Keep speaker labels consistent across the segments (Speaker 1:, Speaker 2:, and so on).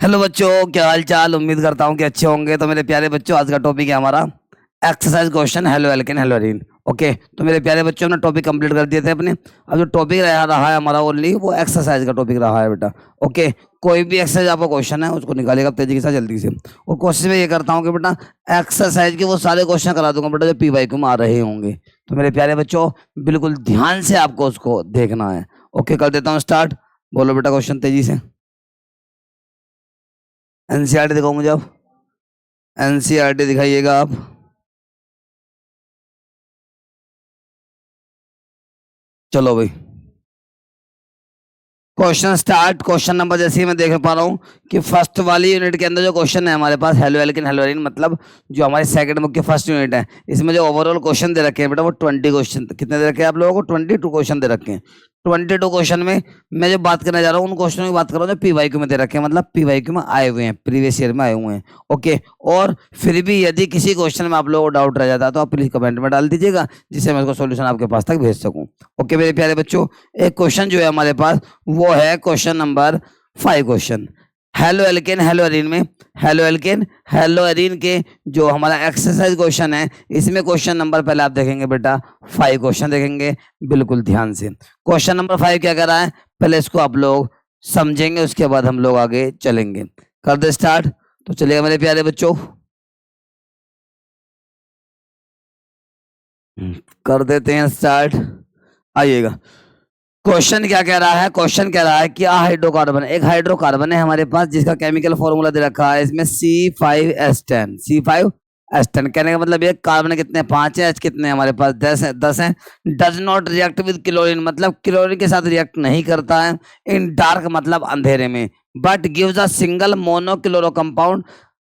Speaker 1: Hello बच्चों, क्या हाल चाल। उम्मीद करता हूँ कि अच्छे होंगे। तो मेरे प्यारे बच्चों, आज का टॉपिक है हमारा exercise question halo alkane hello arene. Okay, तो मेरे प्यारे बच्चों, हमने टॉपिक कंप्लीट कर दिए थे अपने। अब जो टॉपिक रहा है हमारा ओनली वो एक्सरसाइज का टॉपिक रहा है बेटा। ओके, कोई भी एक्सरसाइज आपका क्वेश्चन है उसको निकालिएगा तेजी के साथ, जल्दी से। और कोशिश में ये करता हूँ कि बेटा एक्सरसाइज के वो सारे क्वेश्चन करा दूंगा बेटा जो PYQ में आ रहे होंगे। तो मेरे प्यारे बच्चों, बिल्कुल ध्यान से आपको उसको देखना है। ओके, कर देता हूँ स्टार्ट। बोलो बेटा क्वेश्चन तेजी से। NCERT दिखाओ मुझे आप। NCERT दिखाइएगा आप। चलो भाई, क्वेश्चन स्टार्ट। क्वेश्चन नंबर जैसे ही मैं देख पा रहा हूँ कि फर्स्ट वाली यूनिट के अंदर जो क्वेश्चन है हमारे पास हेलो एल्केन हेलो एरीन, मतलब जो हमारे सेकंड बुक की फर्स्ट यूनिट है, इसमें जो ओवरऑल क्वेश्चन दे रखे हैं बेटा वो 20 क्वेश्चन। कितने दे रखे हैं आप लोगों को? 22 क्वेश्चन दे रखे हैं। 22 क्वेश्चन में मैं जो बात करने जा रहा हूँ उन क्वेश्चनों की बात कर रहा हूँ जो PYQ में दे रखे हैं, मतलब PYQ में आए हुए हैं, प्रीवियस ईयर में आए हुए हैं। ओके, और फिर भी यदि किसी क्वेश्चन में आप लोगों को डाउट रह जाता है तो आप प्लीज कमेंट में डाल दीजिएगा, जिससे मैं उसका सोल्यूशन आपके पास तक भेज सकूँ। ओके मेरे प्यारे बच्चों, एक क्वेश्चन जो है हमारे पास वो है question number 5। Question halo alkane hello arene में, हेलो एल्केन हेलो एरीन के जो हमारा एक्सरसाइज क्वेश्चन है, इसमें क्वेश्चन नंबर पहले आप देखेंगे बेटा 5 क्वेश्चन देखेंगे बिल्कुल ध्यान से। क्वेश्चन नंबर 5 क्या कर रहा है, पहले इसको आप लोग समझेंगे, उसके बाद हम लोग आगे चलेंगे। कर दे स्टार्ट। तो चलिएगा मेरे प्यारे बच्चों, कर देते हैं स्टार्ट। आइएगा, क्वेश्चन क्या कह रहा है। क्वेश्चन कह रहा है कि हाइड्रोकार्बन, एक हाइड्रोकार्बन है हमारे पास जिसका केमिकल फॉर्मूला दे रखा है इसमें C5H10। C5H10 कहने का मतलब ये कार्बन कितने 5 है, H कितने हमारे पास 10 है। Does not react with chlorine, मतलब क्लोरीन के साथ रिएक्ट नहीं करता है। इन डार्क मतलब अंधेरे में। But gives a single monochloro compound,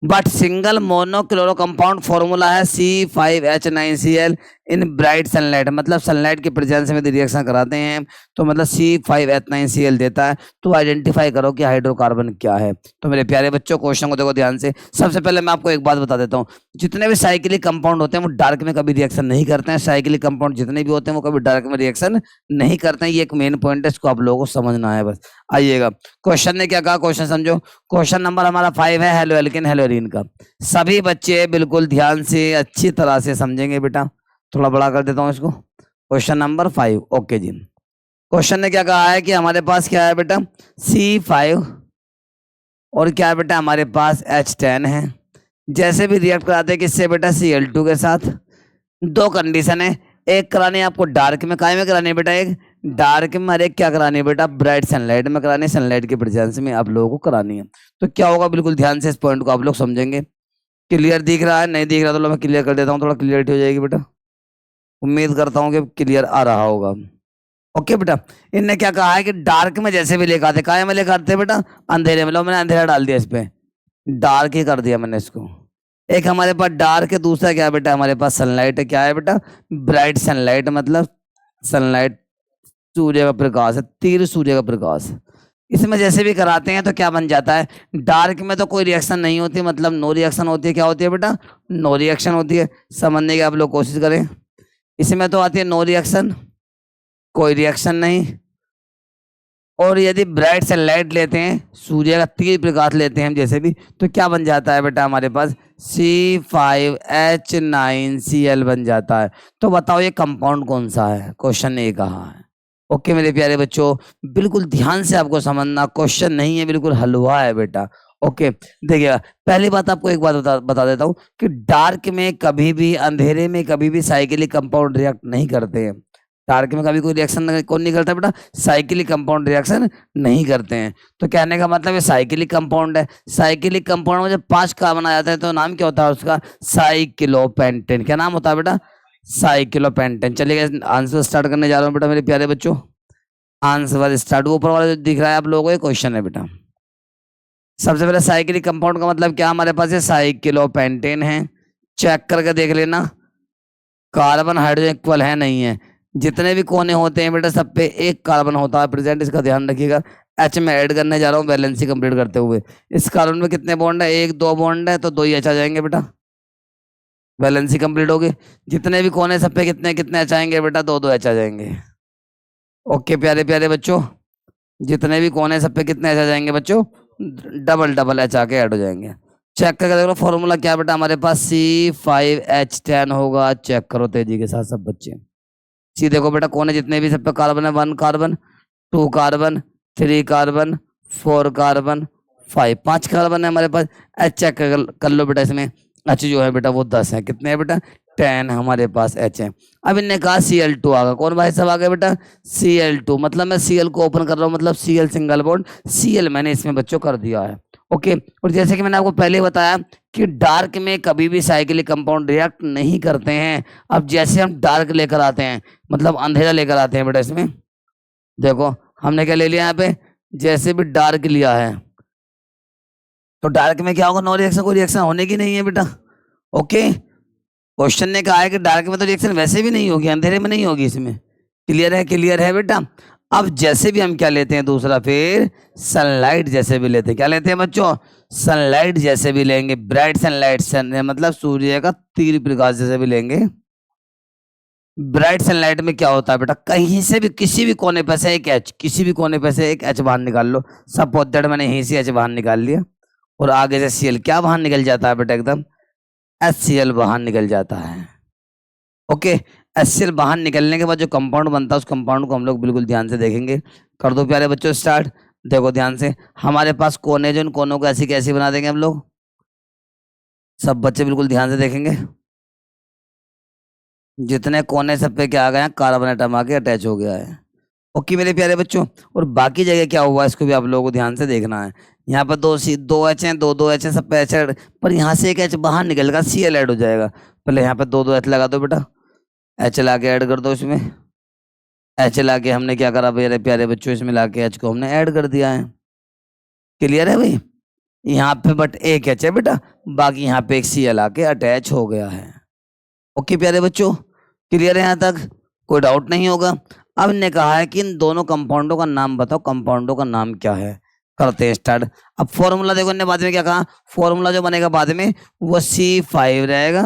Speaker 1: but single monochloro compound formula है C5H9Cl इन ब्राइट सनलाइट, मतलब सनलाइट के प्रेजेंस में रिएक्शन कराते हैं तो मतलब C5H9Cl देता है। तो आइडेंटिफाई करो कि हाइड्रोकार्बन क्या है। तो मेरे प्यारे बच्चों, क्वेश्चन को देखो ध्यान से। सबसे पहले मैं आपको एक बात बता देता हूँ, जितने भी साइक्लिक कंपाउंड होते हैं वो डार्क में कभी रिएक्शन नहीं करते हैं। साइक्लिक कंपाउंड जितने भी होते हैं वो कभी डार्क में रिएक्शन नहीं करते हैं। ये एक मेन पॉइंट है, इसको आप लोगों को समझना है बस। आइएगा, क्वेश्चन ने क्या कहा, क्वेश्चन समझो। क्वेश्चन नंबर हमारा 5 है हेलो एल्केन हेलो एरीन का। सभी बच्चे बिल्कुल ध्यान से अच्छी तरह से समझेंगे बेटा। थोड़ा बड़ा कर देता हूँ इसको। Question number 5। ओके जी, क्वेश्चन ने क्या कहा है कि हमारे पास क्या है बेटा C5 और क्या है बेटा हमारे पास H10 है। जैसे भी रिएक्ट कराते हैं किससे बेटा, Cl2 के साथ। दो कंडीशन है, एक करानी है आपको डार्क में, काय में करानी है बेटा, एक डार्क में और एक क्या करानी है बेटा, ब्राइट सनलाइट में करानी है। सनलाइट के प्रेजेंस में आप लोगों को करानी है। तो क्या होगा, बिल्कुल ध्यान से इस पॉइंट को आप लोग समझेंगे। क्लियर दिख रहा है? नहीं दिख रहा तो मैं क्लियर कर देता हूँ, थोड़ा क्लियरिटी हो जाएगी बेटा। उम्मीद करता हूँ कि क्लियर आ रहा होगा। ओके बेटा, इनने क्या कहा है कि डार्क में जैसे भी लेकर आते, काय में लेकर आते बेटा, अंधेरे में। लो मैंने अंधेरा डाल दिया इस पे, डार्क ही कर दिया मैंने इसको। एक हमारे पास डार्क है, दूसरा क्या है बेटा हमारे पास सनलाइट है। क्या है बेटा, ब्राइट सनलाइट, मतलब सनलाइट सूर्य का प्रकाश है, तीर सूर्य का प्रकाश। इसमें जैसे भी कराते हैं तो क्या बन जाता है, डार्क में तो कोई रिएक्शन नहीं होती, मतलब नो रिएक्शन होती है। क्या होती है बेटा, नो रिएक्शन होती है। समझने की आप लोग कोशिश करें। इसमें तो आती है नो रिएक्शन, कोई रिएक्शन नहीं। और यदि ब्राइट सनलाइट लेते हैं, सूर्य का तीर प्रकाश लेते हैं हम जैसे भी, तो क्या बन जाता है बेटा हमारे पास C5H9Cl बन जाता है। तो बताओ ये कंपाउंड कौन सा है, क्वेश्चन ने कहा है। ओके मेरे प्यारे बच्चों, बिल्कुल ध्यान से आपको समझना, क्वेश्चन नहीं है, बिल्कुल हलवा है बेटा। ओके, देखिएगा, पहली बात आपको एक बात बता देता हूँ कि डार्क में कभी भी, अंधेरे में कभी भी साइक्लिक कंपाउंड रिएक्ट नहीं करते हैं। डार्क में कभी कोई रिएक्शन कौन नहीं करता बेटा, साइक्लिक कंपाउंड रिएक्शन नहीं करते हैं। तो कहने का मतलब ये साइक्लिक कंपाउंड है। साइक्लिक कंपाउंड में जब 5 कार्बन आ जाते हैं तो नाम क्या होता है उसका, साइक्लोपेंटेन। क्या नाम होता है बेटा, साइक्लोपेंटेन। चलिए आंसर स्टार्ट करने जा रहा हूँ बेटा मेरे प्यारे बच्चों। आंसर स्टार्ट, ऊपर वाला जो दिख रहा है आप लोगों को ये क्वेश्चन है बेटा। सबसे पहले साइक्लिक कंपाउंड का मतलब क्या हमारे पास है, साइक्लोपेंटेन है। चेक करके देख लेना, कार्बन हाइड्रोजन इक्वल है नहीं है। जितने भी कोने होते हैं बेटा सब पे एक कार्बन होता है प्रेजेंट, इसका ध्यान रखिएगा। एच में ऐड करने जा रहा हूँ बैलेंसी कंप्लीट करते हुए। इस कार्बन में कितने बॉन्ड है, एक दो बॉन्ड है, तो दो ही एच आ जाएंगे बेटा, बैलेंसी कंप्लीट होगी। जितने भी कोने सब पे कितने कितने एच आएंगे बेटा, दो दो एच आ जाएंगे। ओके प्यारे प्यारे बच्चों, जितने भी कोने सब पे कितने एच आ जाएंगे बच्चों, डबल डबल एच आके ऐड हो जाएंगे। चेक करके देख लो फॉर्मूला क्या बेटा हमारे पास C5H10 होगा। चेक करो तेजी के साथ सब बच्चे। सी देखो बेटा कोने जितने भी सब पे कार्बन है 1 carbon 2 carbon 3 carbon 4 carbon 5 carbon है हमारे पास। एच चेक कर लो बेटा इसमें एच जो है बेटा वो 10 है। कितने है बेटा 10 हमारे पास एच है। अब इनने कहा Cl2 आ गया। कौन भाई साहब आ गया बेटा Cl2। मतलब मैं Cl को ओपन कर रहा हूँ मतलब Cl सिंगल बॉन्ड Cl मैंने इसमें बच्चों कर दिया है। ओके और जैसे कि मैंने आपको पहले बताया कि डार्क में कभी भी साइक्लिक कंपाउंड रिएक्ट नहीं करते हैं। अब जैसे हम डार्क लेकर आते हैं मतलब अंधेरा लेकर आते हैं बेटा इसमें देखो हमने क्या ले लिया यहाँ पे जैसे भी डार्क लिया है तो डार्क में क्या होगा नो रिएक्शन कोई रिएक्शन होने की नहीं है बेटा। ओके क्वेश्चन ने कहा है कि डार्क में तो रिएक्शन वैसे भी नहीं होगी अंधेरे में नहीं होगी इसमें। क्लियर है बेटा। अब जैसे भी हम क्या लेते हैं दूसरा फिर सनलाइट जैसे भी लेते हैं क्या लेते हैं बच्चों सनलाइट जैसे भी लेंगे ब्राइट सनलाइट मतलब सूर्य का तीव्र प्रकाश जैसे भी लेंगे। ब्राइट सनलाइट में क्या होता है बेटा कहीं से भी किसी भी कोने पर से एक एच किसी भी कोने पर से एक एच बाहर निकाल लो। सपोज दैट मैंने यहीं से एच बाहर निकाल लिया और आगे से सीएल क्या बाहर निकल जाता है बेटा एकदम HCl बाहर निकल जाता है। ओके HCl बाहर निकलने के बाद जो कंपाउंड बनता है उस कंपाउंड को हम लोग बिल्कुल ध्यान से देखेंगे। कर दो प्यारे बच्चों स्टार्ट। देखो ध्यान से हमारे पास कोने जो इन कोनों को ऐसी कैसी बना देंगे हम लोग सब बच्चे बिल्कुल ध्यान से देखेंगे। जितने कोने सब पे क्या आ गए हैं कार्बन एटम आके अटैच हो गया है। ओके मेरे प्यारे बच्चों और बाकी जगह क्या हुआ इसको भी आप लोगों को ध्यान से देखना है। यहाँ पर दो एच हैं दो एच हैं सब पे एच पर यहाँ से एक एच बाहर निकलेगा Cl ऐड हो जाएगा। पहले यहाँ पे दो एच लगा दो बेटा एच ला के ऐड कर दो इसमें एच ला के हमने क्या करा मेरे प्यारे बच्चों इसमें ला के एच को हमने ऐड कर दिया है। क्लियर है भाई यहाँ पे बट एक एच है बेटा बाकी यहाँ पे एक Cl आके अटैच हो गया है। ओके प्यारे बच्चों क्लियर है यहाँ तक कोई डाउट नहीं होगा। अब ने कहा है कि इन दोनों कंपाउंडों का नाम बताओ कंपाउंडों का नाम क्या है। करते हैं स्टार्ट। अब फॉर्मूला देखो इन्हें बाद में क्या कहा फॉर्मूला जो बनेगा बाद में वो C5 रहेगा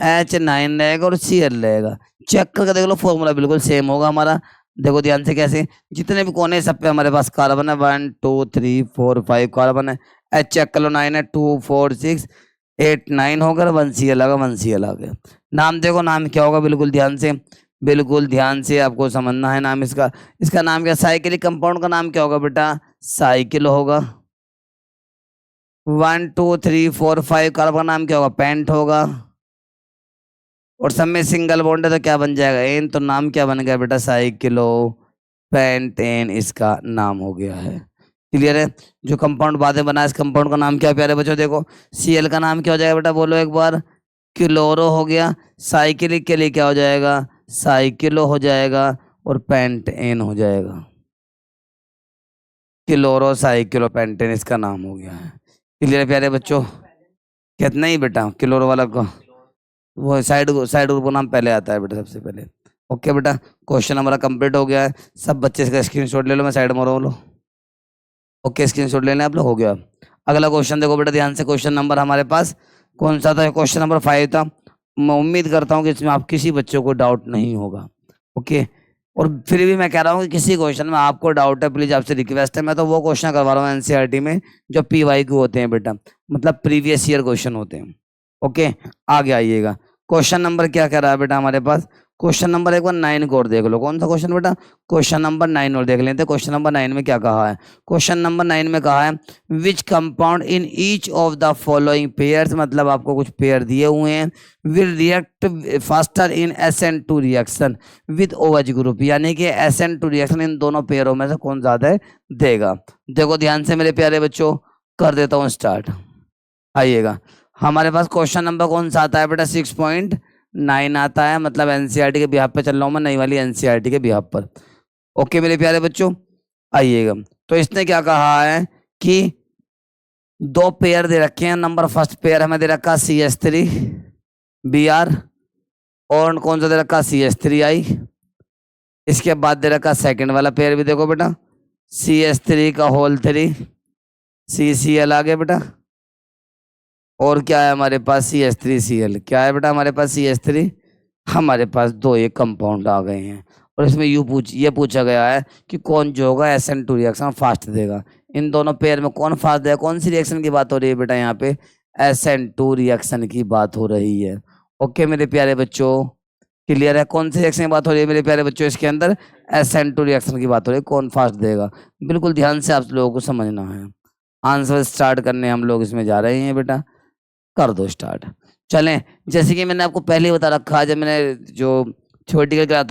Speaker 1: H9 रहेगा और Cl रहेगा। चेक करके देख लो फॉर्मूला बिल्कुल सेम होगा हमारा। देखो ध्यान से कैसे जितने भी कोने सब पे हमारे पास कार्बन है 1 2 3 4 5 कार्बन है। H चेक कर लो 9 है 2 4 6 8 9 होकर 1 Cl आ गया 1 Cl आ गया। नाम देखो नाम क्या होगा बिल्कुल ध्यान से आपको समझना है नाम इसका नाम क्या साइक्लिक कंपाउंड का नाम क्या होगा बेटा साइकिल होगा। 1 2 3 4 5 कार्बन का नाम क्या होगा पेंट होगा और सब में सिंगल बॉन्ड है तो क्या बन जाएगा एन तो नाम क्या बन गया बेटा साइकिलो पेंटेन इसका नाम हो गया है। क्लियर है जो कंपाउंड बाद में बना इस कंपाउंड का नाम क्या प्यारे बच्चों देखो Cl का नाम क्या हो जाएगा बेटा बोलो एक बार क्लोरो हो गया साइकिलिक के लिए क्या हो जाएगा साइकिलो हो जाएगा और पेंटेन हो जाएगा। क्लोरो साइकिलो पेंटेन इसका नाम हो गया है। क्लियर प्यारे बच्चों कितना ही बेटा क्लोरो वाला को वो साइड ग्रुप का नाम पहले आता है बेटा सबसे पहले। ओके बेटा क्वेश्चन हमारा कंप्लीट हो गया है। सब बच्चे इसका स्क्रीनशॉट ले लो मैं साइड में रो लो। ओके स्क्रीनशॉट लेना आप लोग हो गया। अगला क्वेश्चन देखो बेटा ध्यान से क्वेश्चन नंबर हमारे पास कौन सा था क्वेश्चन नंबर 5 था। मैं उम्मीद करता हूँ कि इसमें आप किसी बच्चों को डाउट नहीं होगा। ओके और फिर भी मैं कह रहा हूँ कि किसी क्वेश्चन में आपको डाउट है प्लीज आपसे रिक्वेस्ट है मैं तो वो क्वेश्चन करवा रहा हूँ एनसीईआरटी में जो PYQ होते हैं बेटा मतलब प्रीवियस ईयर क्वेश्चन होते हैं। ओके आगे आइएगा क्वेश्चन नंबर क्या कह रहा है बेटा हमारे पास क्वेश्चन नंबर एक बार 9 को और देख लो कौन सा क्वेश्चन बेटा क्वेश्चन नंबर 9 और देख लेते हैं। क्वेश्चन नंबर 9 में क्या कहा है क्वेश्चन नंबर 9 में कहा है which compound in each of the following pairs मतलब आपको कुछ पेयर दिए हुए हैं will react faster in SN2 reaction with OH group यानी कि SN2 रिएक्शन इन दोनों पेयरों में से कौन ज्यादा देगा। देखो ध्यान से मेरे प्यारे बच्चों कर देता हूँ स्टार्ट। आइएगा हमारे पास क्वेश्चन नंबर कौन सा आता है बेटा 6.9 आता है मतलब एनसीईआरटी के बिहाफ पे चल रहा हूँ मैं नई वाली एनसीईआरटी के बिहाफ पर। ओके मेरे प्यारे बच्चों आइएगा तो इसने क्या कहा है कि 2 पेयर दे रखे हैं। नंबर फर्स्ट पेयर हमें दे रखा CH3 Br और कौन सा दे रखा CH3I। इसके बाद दे रखा सेकंड वाला पेयर भी देखो बेटा CH3 का होल 3 CCl आ गया बेटा और क्या है हमारे पास CH3Cl क्या है बेटा हमारे पास CH3 हमारे पास 2 एक कंपाउंड आ गए हैं और इसमें ये पूछा गया है कि कौन जो होगा SN2 रिएक्शन फास्ट देगा। इन दोनों पेयर में कौन फास्ट देगा, कौन सी रिएक्शन की बात हो रही है बेटा, यहाँ पे SN2 रिएक्शन की बात हो रही है। ओके मेरे प्यारे बच्चों, क्लियर है, कौन सी रिएक्शन की बात हो रही है मेरे प्यारे बच्चों, इसके अंदर SN2 रिएक्शन की बात हो रही है, कौन फास्ट देगा, बिल्कुल ध्यान से आप लोगों को समझना है। आंसर स्टार्ट करने हम लोग इसमें जा रहे हैं बेटा, कर दो स्टार्ट। चलें, जैसे कि मैंने आपको पहले ही बता रखा, जब मैंने जो थ्योरेटिकल क्लास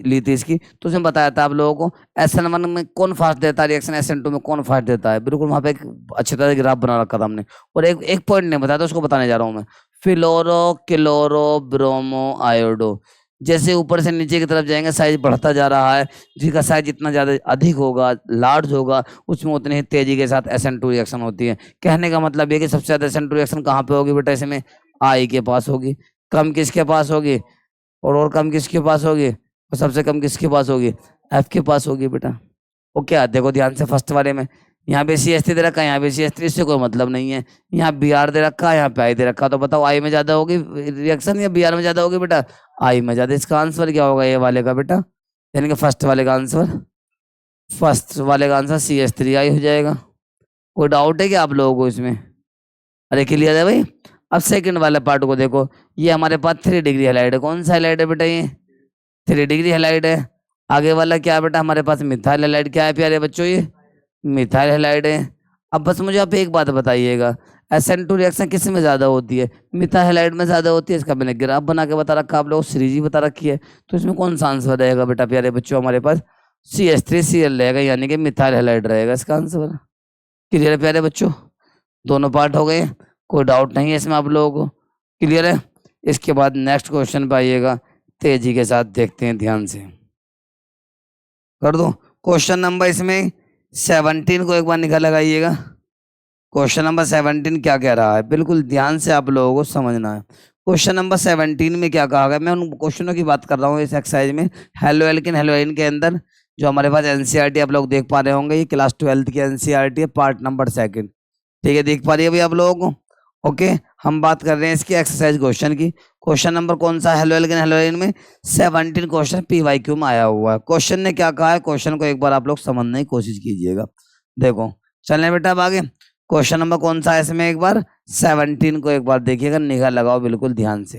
Speaker 1: ली थी इसकी, तो उसमें बताया था आप लोगों को SN1 में कौन फास्ट देता है रिएक्शन, SN2 में कौन फास्ट देता है, बिल्कुल वहां पे एक अच्छी तरह ग्राफ बना रखा था हमने। और एक पॉइंट नहीं बताया था, उसको बताने जा रहा हूँ मैं। फ्लोरो क्लोरो ब्रोमो आयोडो, जैसे ऊपर से नीचे की तरफ जाएंगे साइज बढ़ता जा रहा है, जिसका साइज जितना ज्यादा अधिक होगा, लार्ज होगा, उसमें उतनी ही तेजी के साथ SN2 रिएक्शन होती है। कहने का मतलब ये कि सबसे ज्यादा SN2 रिएक्शन कहाँ पे होगी बेटा, इसमें I के पास होगी, कम किसके पास होगी, और कम किसके पास होगी, और सबसे कम किसके पास होगी, F के पास होगी बेटा। ओके देखो ध्यान से, फर्स्ट वाले में यहाँ पे CH3 दे रखा है, यहाँ पे CH3, इससे कोई मतलब नहीं है। यहाँ Br दे रखा है, यहाँ पे I दे रखा है, तो बताओ I में ज्यादा होगी रिएक्शन या Br में ज्यादा होगी बेटा, I में ज्यादा। इसका आंसर क्या होगा ये वाले का बेटा, यानी कि फर्स्ट वाले का आंसर CH3I हो जाएगा। कोई डाउट है क्या आप लोगों को इसमें? अरे क्लियर है भाई। अब सेकंड वाले पार्ट को देखो, ये हमारे पास 3 डिग्री हैलाइड है, कौन सा हैलाइड है बेटा, ये 3 डिग्री हैलाइड है। आगे वाला क्या बेटा, हमारे पास मिथाइल हैलाइड, क्या है प्यारे बच्चों, ये मिथाइल हैलाइड है। अब बस मुझे आप एक बात बताइएगा, SN2 रिएक्शन किस में ज्यादा होती है, मिथाइल हैलाइड में ज्यादा होती है। इसका मैंने ग्राफ बना के बता रखा, आप लोग सीरीज ही बता रखी है। तो इसमें कौन सा आंसर रहेगा बेटा प्यारे बच्चों, हमारे पास CH3Cl रहेगा, यानी कि मिथाइल हैलाइड रहेगा इसका आंसर। क्लियर है प्यारे बच्चों, दोनों पार्ट हो गए, कोई डाउट नहीं है इसमें आप लोगों को, क्लियर है। इसके बाद नेक्स्ट क्वेश्चन पे आइएगा, तेजी के साथ देखते हैं, ध्यान से कर दो। क्वेश्चन नंबर इसमें 17 को एक बार निकाल लगाइएगा। क्वेश्चन नंबर 17 क्या कह रहा है, बिल्कुल ध्यान से आप लोगों को समझना है। क्वेश्चन नंबर 17 में क्या कहा गया, मैं उन क्वेश्चनों की बात कर रहा हूँ इस एक्सरसाइज में। हेलो एल्किन हेलोइन के अंदर जो हमारे पास NCERT आप लोग देख पा रहे होंगे, ये क्लास 12 की NCERT है, पार्ट नंबर 2, ठीक है, देख पा रही है भाई आप लोगों को। ओके, हम बात कर रहे हैं इसकी एक्सरसाइज क्वेश्चन की। क्वेश्चन नंबर कौन सा, हेलो एल्किन हेलोइन में 17 क्वेश्चन PYQ में आया हुआ है। क्वेश्चन ने क्या कहा है, क्वेश्चन को एक बार आप लोग समझने की कोशिश कीजिएगा। देखो चलें बेटा अब आगे, क्वेश्चन नंबर कौन सा है इसमें, एक बार 17 को एक बार देखिएगा, निगाह लगाओ बिल्कुल ध्यान से।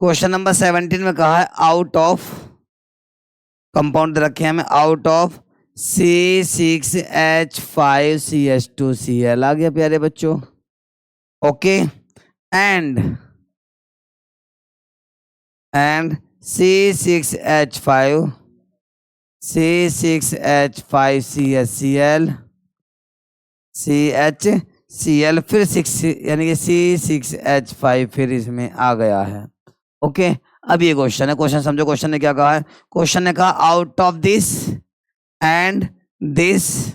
Speaker 1: क्वेश्चन नंबर 17 में कहा है आउट ऑफ, कंपाउंड रखे हैं हमें, आउट ऑफ C6H5CH2Cl आ गया प्यारे बच्चों। ओके, एंड C6H5CHCl फिर 6 यानी कि C6H5 फिर इसमें आ गया है। ओके, अब ये क्वेश्चन है, क्वेश्चन समझो, क्वेश्चन ने क्या कहा है, क्वेश्चन ने कहा out of this and this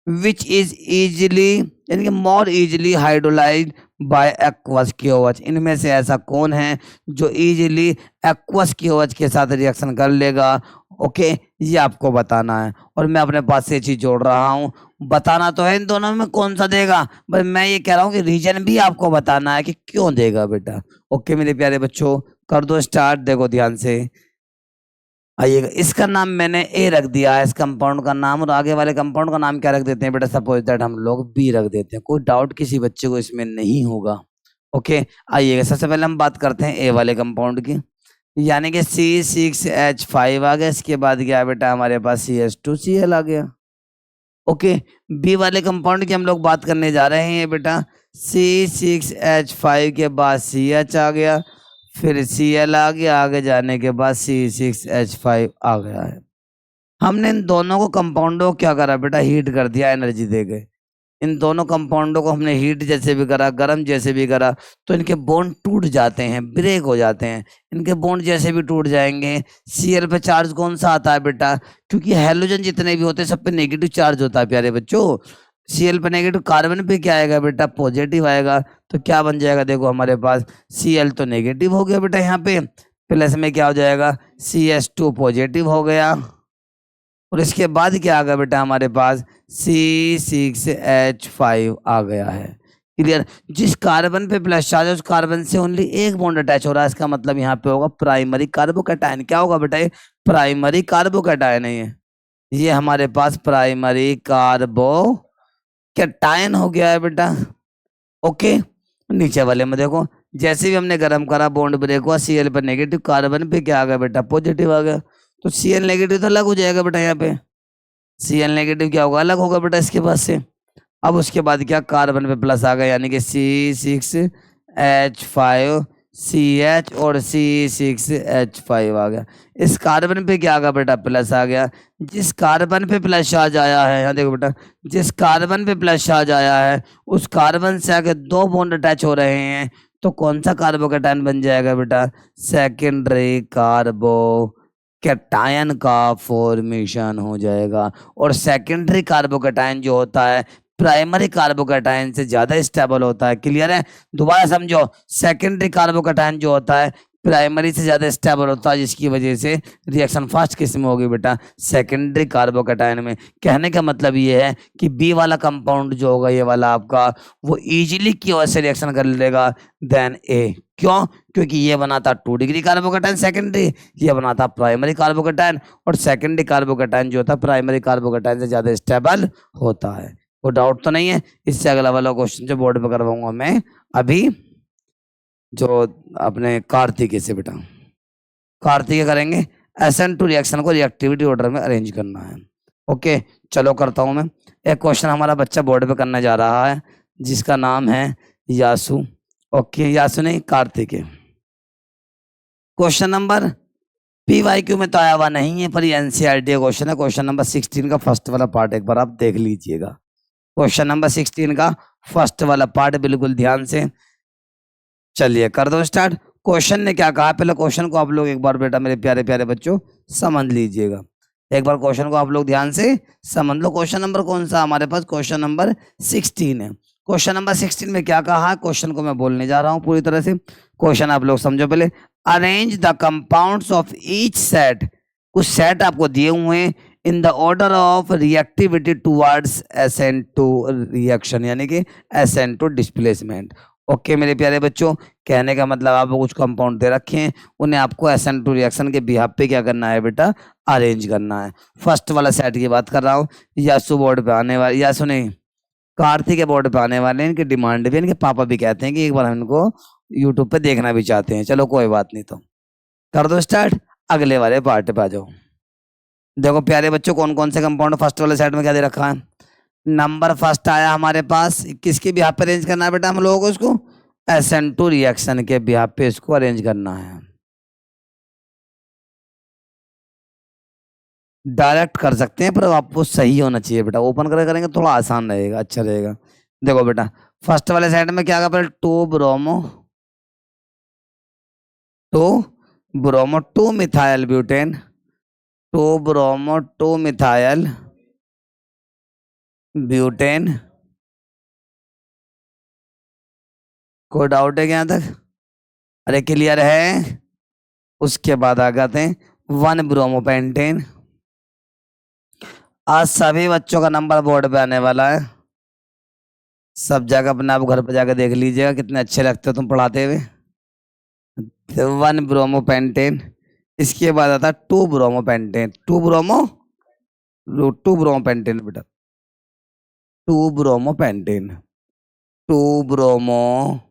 Speaker 1: which is easily यानी कि more easily hydrolyse by aqueous KOH, इनमें से ऐसा कौन है जो इजिली एक्वस KOH के साथ रिएक्शन कर लेगा। ओके, ये आपको बताना है, और मैं अपने पास से चीज जोड़ रहा हूँ, बताना तो है इन दोनों में कौन सा देगा, बस मैं ये कह रहा हूँ कि रीजन भी आपको बताना है कि क्यों देगा बेटा। ओके मेरे प्यारे बच्चों, कर दो स्टार्ट, देखो ध्यान से आइएगा। इसका नाम मैंने A रख दिया है, इस कंपाउंड का नाम, और आगे वाले कंपाउंड का नाम क्या रख देते हैं बेटा, सपोज दैट हम लोग B रख देते हैं। कोई डाउट किसी बच्चे को इसमें नहीं होगा। ओके, आइएगा, सबसे पहले हम बात करते हैं A वाले कंपाउंड की, यानी कि C6H5 आ गया, इसके बाद क्या बेटा हमारे पास CH2Cl आ गया। ओके, B वाले कंपाउंड की हम लोग बात करने जा रहे हैं बेटा, C6H5 के बाद CH आ गया, फिर Cl आ गया, आगे जाने के बाद C6H5 आ गया है। हमने इन दोनों को कंपाउंडों को क्या करा बेटा, हीट कर दिया, एनर्जी दे गए। इन दोनों कंपाउंडों को हमने हीट जैसे भी करा, गर्म जैसे भी करा, तो इनके बॉन्ड टूट जाते हैं, ब्रेक हो जाते हैं। इनके बॉन्ड जैसे भी टूट जाएंगे, Cl पे चार्ज कौन सा आता है बेटा, क्योंकि हैलोजन जितने भी होते हैं सब पे नेगेटिव चार्ज होता है प्यारे बच्चों। Cl पे नेगेटिव, कार्बन पे क्या आएगा बेटा, पॉजिटिव आएगा। तो क्या बन जाएगा, देखो हमारे पास Cl तो नेगेटिव हो गया बेटा, यहाँ पे प्लस में क्या हो जाएगा, CH2 पॉजिटिव हो गया, और इसके बाद क्या आ गया बेटा हमारे पास C6H5 आ गया है। क्लियर, जिस कार्बन पे प्लस चार्ज है उस कार्बन से ओनली एक बॉन्ड अटैच हो रहा है, इसका मतलब यहाँ पे होगा प्राइमरी कार्बोकैटायन। क्या होगा बेटा, ये प्राइमरी कार्बोकैटायन है ये। ये हमारे पास प्राइमरी कार्बोकेटायन हो गया है बेटा। ओके, नीचे वाले में देखो, जैसे भी हमने गर्म करा बॉन्ड ब्रेक हुआ, Cl पर नेगेटिव, कार्बन पे क्या आ गया बेटा, पॉजिटिव आ गया। तो Cl नेगेटिव तो अलग हो जाएगा बेटा, यहाँ पे Cl नेगेटिव क्या होगा, अलग होगा बेटा इसके पास से। अब उसके बाद क्या, कार्बन पे प्लस आ गया, यानी कि C6H5CH और C6H5 आ गया। इस कार्बन पे क्या आ गया बेटा, प्लस आ गया। जिस कार्बन पे प्लस चार्ज आया है, यहाँ देखो बेटा, जिस कार्बन पे प्लस चार्ज आया है उस कार्बन से आगे दो बॉन्ड अटैच हो रहे हैं, तो कौन सा कार्बोकेटायन बन जाएगा बेटा, सेकेंडरी कार्बोकेटायन का फॉर्मेशन हो जाएगा। और सेकेंडरी कार्बोकेटायन जो होता है प्राइमरी कार्बोकेटायन से ज्यादा स्टेबल होता है। क्लियर है? दोबारा समझो, सेकेंडरी कार्बोकेटायन जो होता है प्राइमरी से ज्यादा स्टेबल होता है, जिसकी वजह से रिएक्शन फास्ट किस में होगी बेटा, सेकेंडरी कार्बोकेटायन में। कहने का मतलब ये है कि बी वाला कंपाउंड जो होगा ये वाला आपका, वो इजीली क्यू से रिएक्शन कर लेगा देन ए। क्यों? क्योंकि ये बनाता 2 डिग्री कार्बोकेटायन सेकेंडरी, ये बनाता प्राइमरी कार्बोकेटायन, और सेकेंडरी कार्बोकेटायन जो होता है प्राइमरी कार्बोकेटायन से ज्यादा स्टेबल होता है। कोई डाउट तो नहीं है? इससे अगला वाला क्वेश्चन जो बोर्ड पे करवाऊंगा मैं अभी, जो अपने कार्तिकेय से बेटा, कार्तिकेय करेंगे। SN2 रिएक्शन को रिएक्टिविटी ऑर्डर में अरेंज करना है। ओके, चलो करता हूं मैं। एक क्वेश्चन हमारा बच्चा बोर्ड पे करने जा रहा है, जिसका नाम है यासु। ओके, यासु नहीं, कार्तिकेय। क्वेश्चन नंबर PYQ में तो आया हुआ नहीं है, पर ये NCERT क्वेश्चन है। क्वेश्चन नंबर 16 का फर्स्ट वाला पार्ट एक बार आप देख लीजिएगा। क्वेश्चन नंबर 16 का फर्स्ट वाला पार्ट बिल्कुल ध्यान से। चलिए कर दो स्टार्ट। क्वेश्चन ने क्या कहा, पहले क्वेश्चन को आप लोग एक बार बेटा मेरे प्यारे प्यारे बच्चों समझ लीजिएगा। एक बार क्वेश्चन को आप लोग ध्यान से समझ लो। क्वेश्चन नंबर कौन सा हमारे पास, क्वेश्चन नंबर 16 है। क्वेश्चन नंबर 16 में क्या कहा है, क्वेश्चन को मैं बोलने जा रहा हूं पूरी तरह से। क्वेश्चन आप लोग समझो पहले। Arrange the compounds of each set, कुछ सेट आपको दिए हुए हैं, in the order of reactivity towards SN2 reaction, यानी कि SN2 डिस्प्लेसमेंट। ओके मेरे प्यारे बच्चों, कहने का मतलब आपको कुछ कंपाउंड दे रखे हैं, उन्हें आपको SN2 रिएक्शन के बिहाफ पे क्या करना है बेटा, अरेंज करना है। फर्स्ट वाला सेट की बात कर रहा हूँ। यासु बोर्ड पे आने वाले, यासु नहीं कार्तिक के बोर्ड पे आने वाले हैं, इनकी डिमांड भी, इनके पापा भी कहते हैं कि एक बार हम इनको यूट्यूब पे देखना भी चाहते हैं। चलो कोई बात नहीं, तो कर दो स्टार्ट। अगले वाले पार्ट पे आ जाओ। देखो प्यारे बच्चों, कौन कौन से कंपाउंड फर्स्ट वाले सेट में क्या दे रखा है। नंबर फर्स्ट आया हमारे पास, किसके बिहाफ पे अरेंज करना है बेटा हम लोगों को इसको, SN2 रिएक्शन के बिहाफ पे इसको अरेंज करना है। डायरेक्ट कर सकते हैं, पर आपको सही होना चाहिए बेटा। ओपन कर करेंगे थोड़ा आसान रहेगा, अच्छा रहेगा। देखो बेटा, फर्स्ट वाले सेट में क्या होगा, 2 bromo 2 methyl butane, 2 bromo 2 methyl butane. कोई डाउट है क्या यहाँ तक? अरे क्लियर है? उसके बाद आ जाते हैं 1 ब्रोमोपेंटेन। आज सभी बच्चों का नंबर बोर्ड पे आने वाला है, सब जगह अपने आप घर पे जाकर देख लीजिएगा कितने अच्छे लगते हो तुम पढ़ाते हुए। 1 ब्रोमोपेंटेन। इसके बाद आता है 2 ब्रोमोपेंटेन, 2 ब्रोमोपेंटेन बेटा, 2 ब्रोमोपेंटेन, 2 ब्रोमोपेंटेन।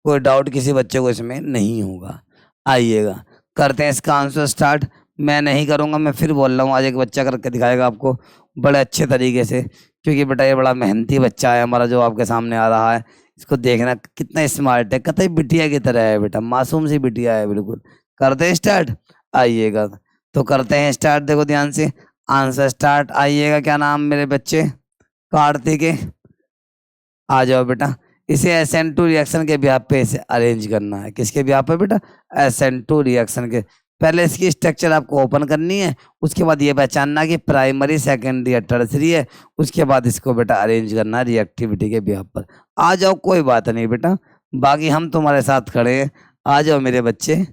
Speaker 1: कोई डाउट किसी बच्चे को इसमें नहीं होगा। आइएगा करते हैं इसका आंसर स्टार्ट। मैं नहीं करूंगा, मैं फिर बोल रहा हूँ, आज एक बच्चा करके दिखाएगा आपको बड़े अच्छे तरीके से, क्योंकि बेटा ये बड़ा मेहनती बच्चा है हमारा जो आपके सामने आ रहा है। इसको देखना कितना स्मार्ट है, कतई बिटिया की तरह है बेटा, मासूम सी बिटिया है बिल्कुल। करते हैं स्टार्ट। आइएगा तो करते हैं स्टार्ट। देखो ध्यान से, आंसर स्टार्ट। आइएगा, क्या नाम मेरे बच्चे, कार्तिक है। आ जाओ बेटा, इसे SN2 रिएक्शन के बिहाफ पे इसे अरेंज करना है। किसके बिहाफ पे बेटा, SN2 रिएक्शन के। पहले इसकी स्ट्रक्चर आपको ओपन करनी है, उसके बाद ये पहचानना कि प्राइमरी सेकेंडरी या टर्सरी है, उसके बाद इसको बेटा अरेंज करना है रिएक्टिविटी के बिहाफ पर। आ जाओ, कोई बात नहीं बेटा, बाकी हम तुम्हारे साथ खड़े हैं। आ जाओ मेरे बच्चे,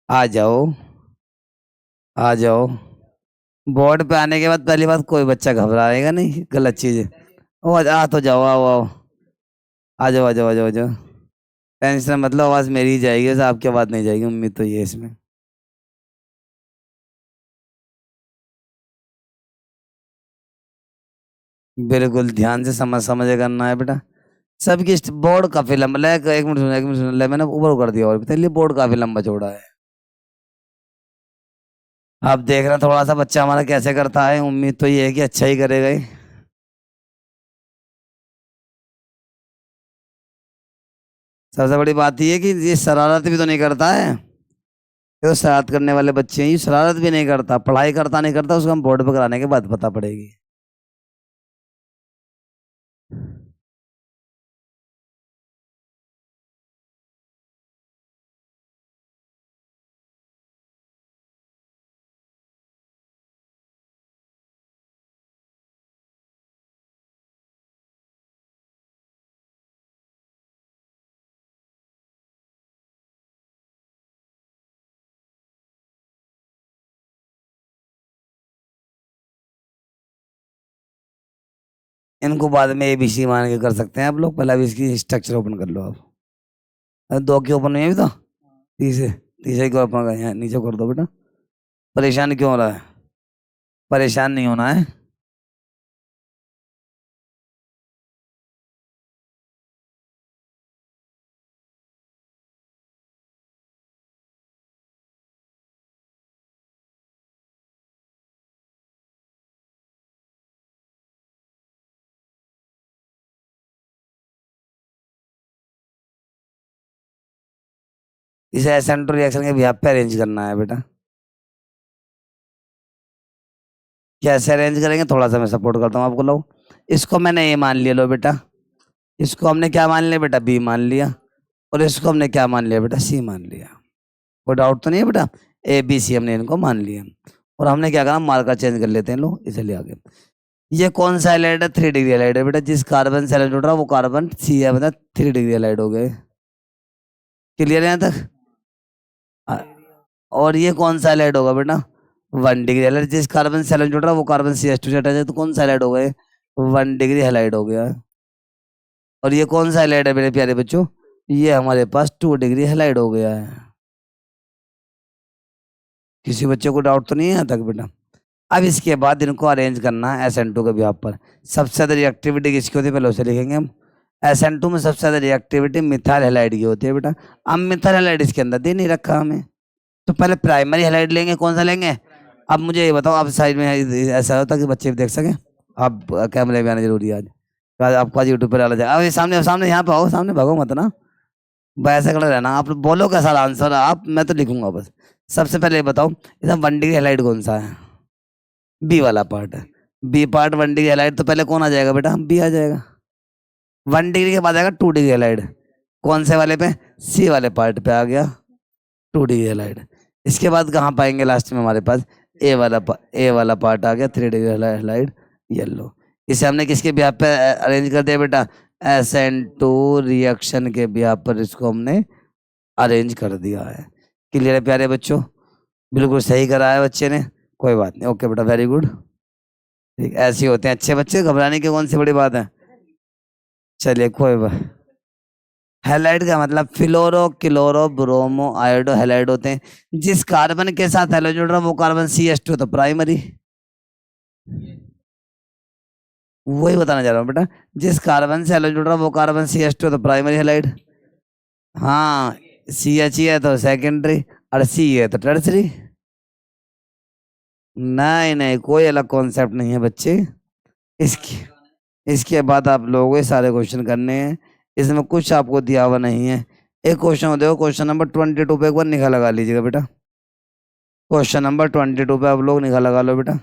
Speaker 1: आ जाओ, आ जाओ। बोर्ड पे आने के बाद पहली बात, कोई बच्चा घबराएगा नहीं, गलत चीज है। ओ आ तो जाओ, आओ आओ, आ जाओ आ जाओ आ जाओ आ जाओ। टेंशन मतलब आवाज़ मेरी ही जाएगी, वैसे आपकी आवाज़ नहीं जाएगी, उम्मीद तो ये है इसमें। बिल्कुल ध्यान से समझ समझ करना है बेटा। सबकी बोर्ड काफी लंबा है, एक मिनट सुनो, एक मिनट सुनो, मैंने ऊपर कर दिया और बताइए बोर्ड काफी लंबा चौड़ा है। आप देख रहे हैं थोड़ा सा बच्चा हमारा कैसे करता है, उम्मीद तो ये है कि अच्छा ही करेगा ही। सबसे बड़ी बात ये है कि ये शरारत भी तो नहीं करता है। ये तो शरारत करने वाले बच्चे हैं, ये शरारत भी नहीं करता, पढ़ाई करता नहीं करता, उसको हम बोर्ड पे कराने के बाद पता पड़ेगी। इनको बाद में एबीसी मान के कर सकते हैं आप लोग, पहले अभी इसकी स्ट्रक्चर ओपन कर लो आप। अरे दो के ओपन नहीं है अभी तो, तीसरे तीसरे को ओपन कर, यहाँ नीचे कर दो बेटा। परेशान क्यों हो रहा है? परेशान नहीं होना है। इसे एसेंट्रो रिएक्शन के बिहाफ पे अरेंज करना है बेटा। कैसे अरेंज करेंगे, थोड़ा सा मैं सपोर्ट करता हूँ आपको। लो, इसको मैंने ए मान लिया, लो बेटा। इसको हमने क्या मान लिया बेटा, बी मान लिया। और इसको हमने क्या मान लिया बेटा, सी मान लिया। कोई डाउट तो नहीं है बेटा? ए बी सी हमने इनको मान लिया। और हमने क्या करना, मार्कर चेंज कर लेते हैं, लो इसे ले आगे। ये कौन सा हैलाइड है? 3 डिग्री हैलाइड है बेटा। जिस कार्बन से हैलाइड जुड़ रहा है वो कार्बन सी है बेटा, 3 डिग्री हैलाइड हो गए। क्लियर है यहाँ तक? आ- और ये कौन सा हैलाइड होगा बेटा? 1 डिग्री हैलाइड। जिस कार्बन से हैलाइड जुड़ रहा है वो कार्बन सी एच टू से अटैच है, तो कौन सा हैलाइड हो गए? 1 डिग्री हैलाइड हो गया। और ये कौन सा हैलाइड है मेरे प्यारे बच्चों? ये हमारे पास 2 डिग्री हैलाइड हो गया है। किसी बच्चे को डाउट तो नहीं है यहाँ तक बेटा? अब इसके बाद इनको अरेंज करना है SN2 के बिहाफ पर। सबसे ज्यादा रिएक्टिविटी किसकी होती है, पहले उसे लिखेंगे हम। SN2 में सबसे ज्यादा रिएक्टिविटी मिथाइल हैलाइड की होती है बेटा। अब मिथाइल हैलाइड इसके अंदर दे नहीं रखा हमें, तो पहले प्राइमरी हैलाइड लेंगे। कौन सा लेंगे? अब मुझे ये बताओ, आप साइड में ऐसा होता कि बच्चे भी देख सकें। आप कैमरे में आना जरूरी है आज आपको, आज यूट्यूब पर डाला जाए। अब ये सामने सामने यहाँ पे आओ, सामने भागो मत ना, वैसे खड़े रहना। आप बोलो कैसा आंसर आप, मैं तो लिखूंगा बस। सबसे पहले ये बताओ, इसमें 1 डिग्री हैलाइड कौन सा है? बी वाला पार्ट है। बी पार्ट 1 डिग्री हैलाइड, तो पहले कौन आ जाएगा बेटा? बी आ जाएगा। 1 डिग्री के बाद आएगा 2 डिग्री हैलाइड। कौन से वाले पे? सी वाले पार्ट पे आ गया 2 डिग्री हैलाइड। इसके बाद कहाँ पाएंगे लास्ट में हमारे पास? ए वाला पार्ट आ गया 3 डिग्री हैलाइड येलो। इसे हमने किसके बिहाफ पे अरेंज कर दिया बेटा? SN2 रिएक्शन के बिहाफ पर इसको हमने अरेंज कर दिया है। क्लियर है प्यारे बच्चों? बिल्कुल सही करा है बच्चे ने, कोई बात नहीं। ओके बेटा, वेरी गुड। ठीक, ऐसे ही होते हैं अच्छे बच्चे, घबराने की कौन सी बड़ी बात है। चलिए कोई बात। हैलाइड का मतलब fluoro chloro bromo iodo halide होते हैं। जिस कार्बन के साथ हैलाइड जुड़ रहा है वो कार्बन CH2 तो प्राइमरी। वही बताना चाह रहा हूँ बेटा, जिस कार्बन से हैलाइड जुड़ रहा है वो कार्बन CH2 तो प्राइमरी हैलाइड। हाँ, CH है तो सेकेंडरी, और C है तो टर्सरी। नहीं नहीं, कोई अलग कॉन्सेप्ट नहीं है बच्चे। इसकी इसके बाद आप लोगों को ये सारे क्वेश्चन करने हैं, इसमें कुछ आपको दिया हुआ नहीं है। एक क्वेश्चन देखो, क्वेश्चन नंबर 22 पे एक बार निगाह लगा लीजिएगा बेटा। क्वेश्चन नंबर 22 पे आप लोग निगाह लगा लो बेटा।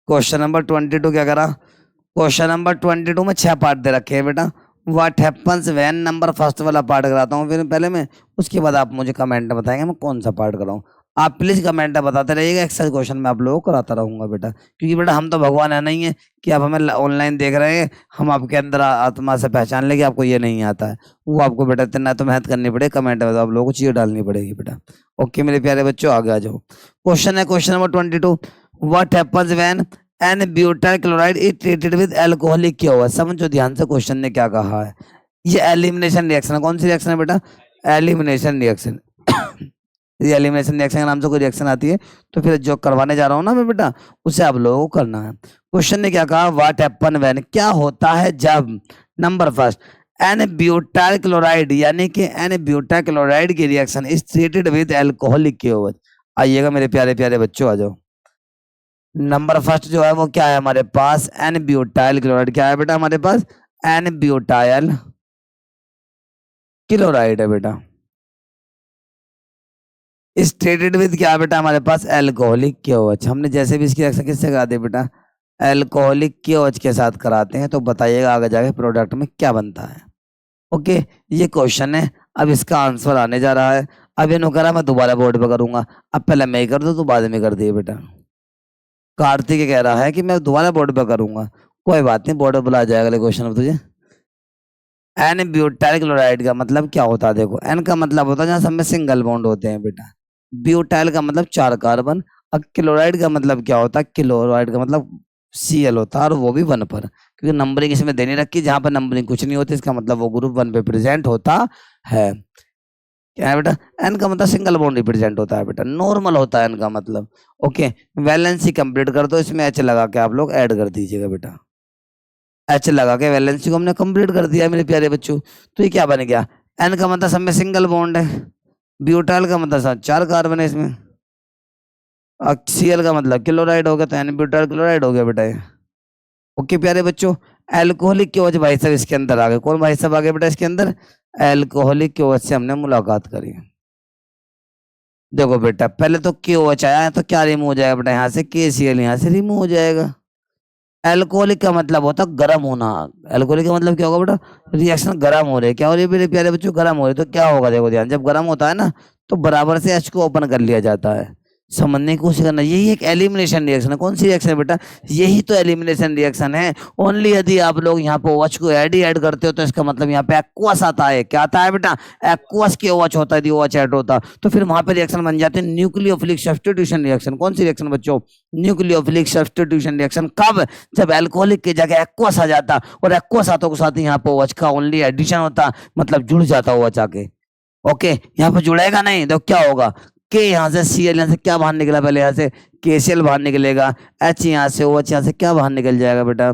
Speaker 1: क्वेश्चन नंबर 22 क्या करा? क्वेश्चन नंबर 22 में 6 पार्ट दे रखे हैं बेटा। What happens when number, first वाला पार्ट कराता हूँ फिर पहले मैं, उसके बाद आप मुझे कमेंट में बताएंगे मैं कौन सा पार्ट कराऊँ। आप प्लीज कमेंट में बताते रहिएगा, एक्सरसाइज क्वेश्चन में आप लोगों को कराता रहूंगा बेटा। क्योंकि बेटा हम तो भगवान है नहीं है कि आप हमें ऑनलाइन देख रहे हैं, हम आपके अंदर आत्मा से पहचान लेंगे आपको ये नहीं आता है। वो आपको बेटा इतना तो मेहनत करनी पड़ेगी, कमेंट में तो आप लोगों को चीज़ डालनी पड़ेगी बेटा। ओके मेरे प्यारे बच्चों, आगे आ जाओ। क्वेश्चन है question number 22, what happens when an butyl chloride is treated with alcoholic, क्या हुआ? समझो ध्यान से क्वेश्चन ने क्या कहा है। ये एलिमिनेशन रिएक्शन, कौन सी रिएक्शन है बेटा? Elimination reaction. एलिमिनेशन रिएक्शन के नाम से कोई रिएक्शन आती है तो फिर जो करवाने जा रहा हूँ ना मैं बेटा, उसे आप लोगों को करना है। क्वेश्चन ने क्या कहा, व्हाट हैपन व्हेन, क्या होता है जब, number first, n butyl chloride यानी कि एन ब्यूटाइल क्लोराइड की reaction is treated with alcoholic KOH। आइएगा मेरे प्यारे प्यारे बच्चों, आ जाओ। नंबर फर्स्ट जो है वो क्या है हमारे पास, एन ब्यूटाइल क्लोराइड। क्या है बेटा हमारे पास, एन ब्यूटाइल क्लोराइड है बेटा। इस ट्रीटेड विद क्या है बेटा हमारे पास, एल्कोहलिक KOH। हमने जैसे भी इसकी रिएक्शन किससे करा दी बेटा, एल्कोहलिक KOH के साथ कराते हैं। तो बताइएगा आगे जाके प्रोडक्ट में क्या बनता है। ओके, ये क्वेश्चन है। अब इसका आंसर आने जा रहा है। अब ये करा मैं दोबारा बोर्ड पे करूंगा। अब पहले मैं ही कर दूं तो बाद में कर दिए बेटा। कार्तिक कह रहा है कि मैं दोबारा बोर्ड पे करूंगा, कोई बात नहीं, बोर्ड पे बुला जाएगा अगले क्वेश्चन में तुझे। एन ब्यूटाइल क्लोराइड का मतलब क्या होता है, देखो एन का मतलब होता है जहां सब में सिंगल बॉन्ड होते हैं बेटा। ब्यूटाइल का मतलब 4 कार्बन। अब क्लोराइड का मतलब क्या होता है, क्लोराइड का मतलब Cl होता है, और वो भी 1 पर, क्योंकि नंबरिंग इसमें देनी रखी, जहां पर नंबरिंग कुछ नहीं होती इसका मतलब वो ग्रुप 1 पे प्रेजेंट होता है। क्या है बेटा, एन का मतलब सिंगल बॉन्ड रिप्रेजेंट होता है बेटा, नॉर्मल होता है एन का मतलब। ओके, वैलेंसी कंप्लीट कर दो, इसमें एच लगा के आप लोग ऐड कर दीजिएगा बेटा। एच लगा के वैलेंसी को हमने कंप्लीट कर दिया मेरे प्यारे बच्चों। तो ये क्या बन गया, एन का मतलब सब में सिंगल बॉन्ड है, ब्यूटाइल का मतलब सब 4 कार्बन है इसमें, Cl का मतलब क्लोराइड हो गया, तो एन ब्यूटाइल क्लोराइड हो गया बेटा ये। ओके प्यारे बच्चों, एल्कोहलिक KOH भाई साहब इसके अंदर आ गए। कौन भाई साहब आ गए बेटा इसके अंदर, एल्कोहलिक KOH से हमने मुलाकात करी। देखो बेटा पहले तो KOH आया है तो क्या रिमूव हो जाएगा बेटा, यहाँ से KCl यहाँ से रिमूव हो जाएगा। एल्कोहलिक का मतलब होता है गर्म होना। एल्कोहलिक का मतलब क्या होगा बेटा, रिएक्शन गर्म हो रही है। क्या हो रही है मेरे प्यारे बच्चों, गर्म हो रही है। तो क्या होगा देखो ध्यान, जब गर्म होता है ना तो बराबर से H को ओपन कर लिया जाता है। समझने की कोशिश करना, यही एक एलिमिनेशन रिएक्शन है। कौन सी रिएक्शन है बेटा, यही तो एलिमिनेशन रिएक्शन है। ओनली यदि आप लोग यहाँ पे OH को ऐड करते हो तो इसका मतलब यहाँ पे एक्वस आता है। क्या आता है बेटा, एक्वस KOH होता है। यदि OH ऐड होता तो फिर वहां पे रिएक्शन बन जाते हैं न्यूक्लियोफिलिक सब्स्टिट्यूशन रिएक्शन। कौन सी रिएक्शन बच्चों, न्यूक्लियोफिलिक सब्स्टिट्यूशन रिएक्शन। कब, जब एल्कोहलिक की जगह एक्वस आ जाता, और एक्वस आतों के साथ यहाँ पे OH का ओनली एडिशन होता, मतलब जुड़ जाता OH आके। ओके, यहाँ पे जुड़ेगा नहीं तो क्या होगा, के यहाँ से Cl यहाँ से क्या बाहर निकला, पहले यहाँ से KCl बाहर निकलेगा, H यहाँ से OH यहाँ से क्या बाहर निकल जाएगा बेटा,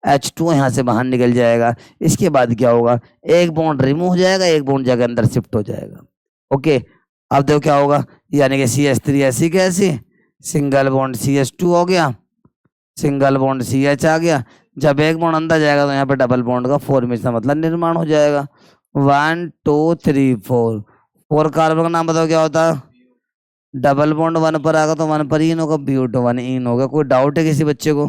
Speaker 1: H2 यहाँ से बाहर निकल जाएगा। इसके बाद क्या होगा, एक बॉन्ड रिमूव हो जाएगा, एक बॉन्ड जगह अंदर शिफ्ट हो जाएगा। ओके, अब देखो क्या होगा, यानी कि CH3 ऐसी कैसी, सिंगल बॉन्ड CH2 हो गया, सिंगल बॉन्ड CH आ गया। जब एक बॉन्ड अंदर जाएगा तो यहाँ पे डबल बॉन्ड का फॉर्मेशन मतलब निर्माण हो जाएगा। 1 2 3 4, 4 कार्बन का नाम बताओ क्या होता है, डबल बॉन्ड 1 पर आएगा तो 1 पर इन होगा, ब्यूटो 1 इन होगा। कोई डाउट है किसी बच्चे को,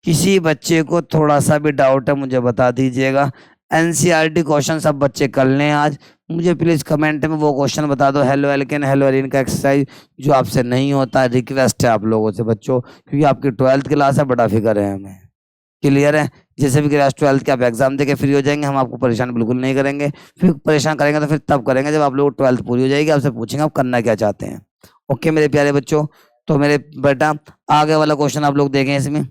Speaker 1: किसी बच्चे को थोड़ा सा भी डाउट है मुझे बता दीजिएगा। NCERT क्वेश्चन सब बच्चे कर लें आज, मुझे प्लीज कमेंट में वो क्वेश्चन बता दो, हेलो एल्केन हेलो एरिन का एक्सरसाइज जो आपसे नहीं होता है। रिक्वेस्ट है आप लोगों से बच्चों, क्योंकि आपकी 12th क्लास है, बड़ा फिक्र है हमें। क्लियर है, जैसे भी क्लास 12th के आप एग्जाम देके फ्री हो जाएंगे, हम आपको परेशान बिल्कुल नहीं करेंगे। फिर परेशान करेंगे तो फिर तब करेंगे जब आप लोग 12th पूरी हो जाएगी, आपसे पूछेंगे आप करना क्या चाहते हैं। ओके मेरे प्यारे बच्चों, तो मेरे बेटा आगे वाला क्वेश्चन आप लोग देखें, इसमें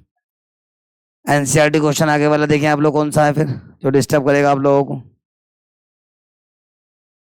Speaker 1: NCERT क्वेश्चन आगे वाला देखें आप लोग, कौन सा है फिर जो डिस्टर्ब करेगा आप लोगों को।